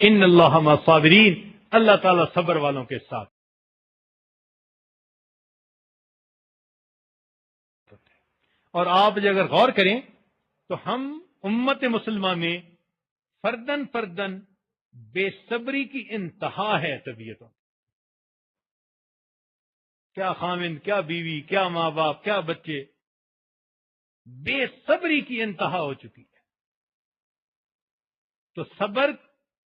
ان اللہ مع الصابرین، اللہ تعالیٰ صبر والوں کے ساتھ۔ اور آپ اگر غور کریں تو ہم امت مسلمہ میں فردن فردن بے صبری کی انتہا ہے طبیعتوں، کیا خاوند، کیا بیوی، کیا ماں باپ، کیا بچے، بے صبری کی انتہا ہو چکی ہے۔ تو صبر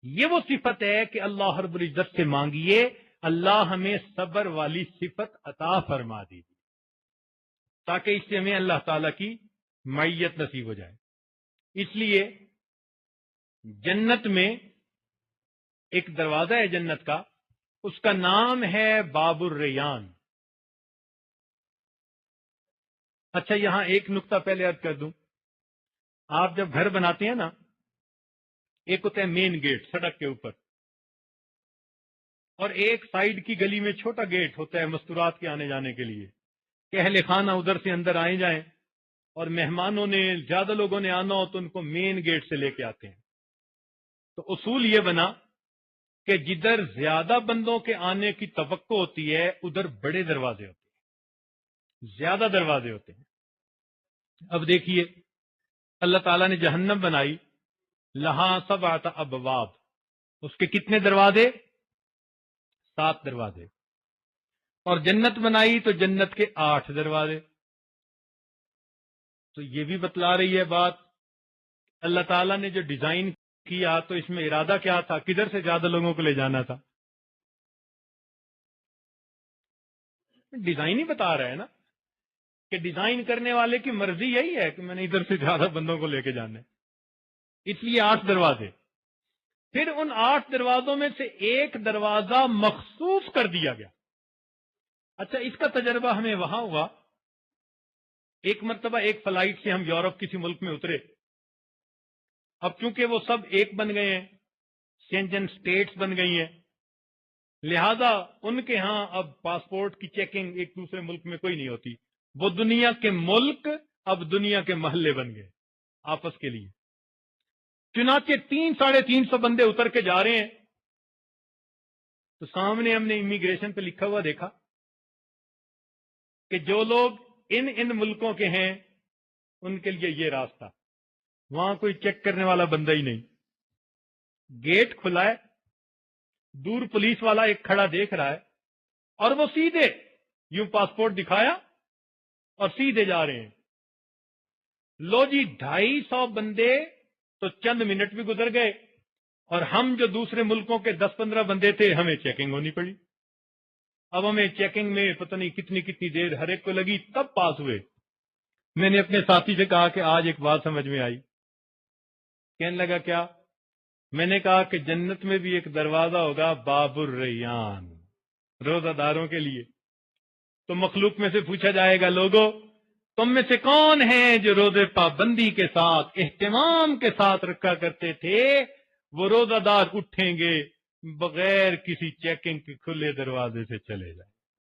یہ وہ صفت ہے کہ اللہ رب العزت سے مانگیے، اللہ ہمیں صبر والی صفت عطا فرما دیجیے تاکہ اس سے ہمیں اللہ تعالی کی معیت نصیب ہو جائے۔ اس لیے جنت میں ایک دروازہ ہے جنت کا، اس کا نام ہے باب الریان۔ اچھا، یہاں ایک نقطہ پہلے عرض کر دوں، آپ جب گھر بناتے ہیں نا، ایک ہوتا ہے مین گیٹ سڑک کے اوپر، اور ایک سائیڈ کی گلی میں چھوٹا گیٹ ہوتا ہے مستورات کے آنے جانے کے لیے کہ اہل خانہ ادھر سے اندر آئے جائیں، اور مہمانوں نے، زیادہ لوگوں نے آنا ہو تو ان کو مین گیٹ سے لے کے آتے ہیں۔ تو اصول یہ بنا کہ جدھر زیادہ بندوں کے آنے کی توقع ہوتی ہے ادھر بڑے دروازے ہوتے ہیں، زیادہ دروازے ہوتے ہیں۔ اب دیکھیے، اللہ تعالیٰ نے جہنم بنائی، لہا سبعۃ ابواب، اس کے کتنے دروازے؟ 7 دروازے۔ اور جنت بنائی تو جنت کے 8 دروازے۔ تو یہ بھی بتلا رہی ہے بات، اللہ تعالیٰ نے جو ڈیزائن کیا تو اس میں ارادہ کیا تھا، کدھر سے زیادہ لوگوں کو لے جانا تھا؟ ڈیزائن ہی بتا رہا ہے نا کہ ڈیزائن کرنے والے کی مرضی یہی ہے کہ میں نے ادھر سے زیادہ بندوں کو لے کے جانا ہے، اس لیے 8 دروازے۔ پھر ان 8 دروازوں میں سے ایک دروازہ مخصوص کر دیا گیا۔ اچھا، اس کا تجربہ ہمیں وہاں ہوا، ایک مرتبہ ایک فلائٹ سے ہم یورپ کسی ملک میں اترے۔ اب چونکہ وہ سب ایک بن گئے ہیں، شینجن سٹیٹس بن گئی ہیں، لہذا ان کے ہاں اب پاسپورٹ کی چیکنگ ایک دوسرے ملک میں کوئی نہیں ہوتی، وہ دنیا کے ملک اب دنیا کے محلے بن گئے آپس کے لیے۔ چنانچہ 300-350 بندے اتر کے جا رہے ہیں، تو سامنے ہم نے امیگریشن پہ لکھا ہوا دیکھا کہ جو لوگ ان ملکوں کے ہیں ان کے لیے یہ راستہ، وہاں کوئی چیک کرنے والا بندہ ہی نہیں، گیٹ کھلا ہے، دور پولیس والا ایک کھڑا دیکھ رہا ہے، اور وہ سیدھے یوں پاسپورٹ دکھایا اور سیدھے جا رہے ہیں۔ لو جی، 250 بندے تو چند منٹ بھی گزر گئے، اور ہم جو دوسرے ملکوں کے 10-15 بندے تھے ہمیں چیکنگ ہونی پڑی۔ اب ہمیں چیکنگ میں پتہ نہیں کتنی دیر ہر ایک کو لگی، تب پاس ہوئے۔ میں نے اپنے ساتھی سے کہا کہ آج ایک بات سمجھ میں آئی۔ کہنے لگا کیا؟ میں نے کہا کہ جنت میں بھی ایک دروازہ ہوگا باب الریان، روزہ داروں کے لیے۔ تو مخلوق میں سے پوچھا جائے گا، لوگوں تم میں سے کون ہیں جو روزے پابندی کے ساتھ، اہتمام کے ساتھ رکھا کرتے تھے؟ وہ روزہ دار اٹھیں گے، بغیر کسی چیکنگ کے کھلے دروازے سے چلے جائیں۔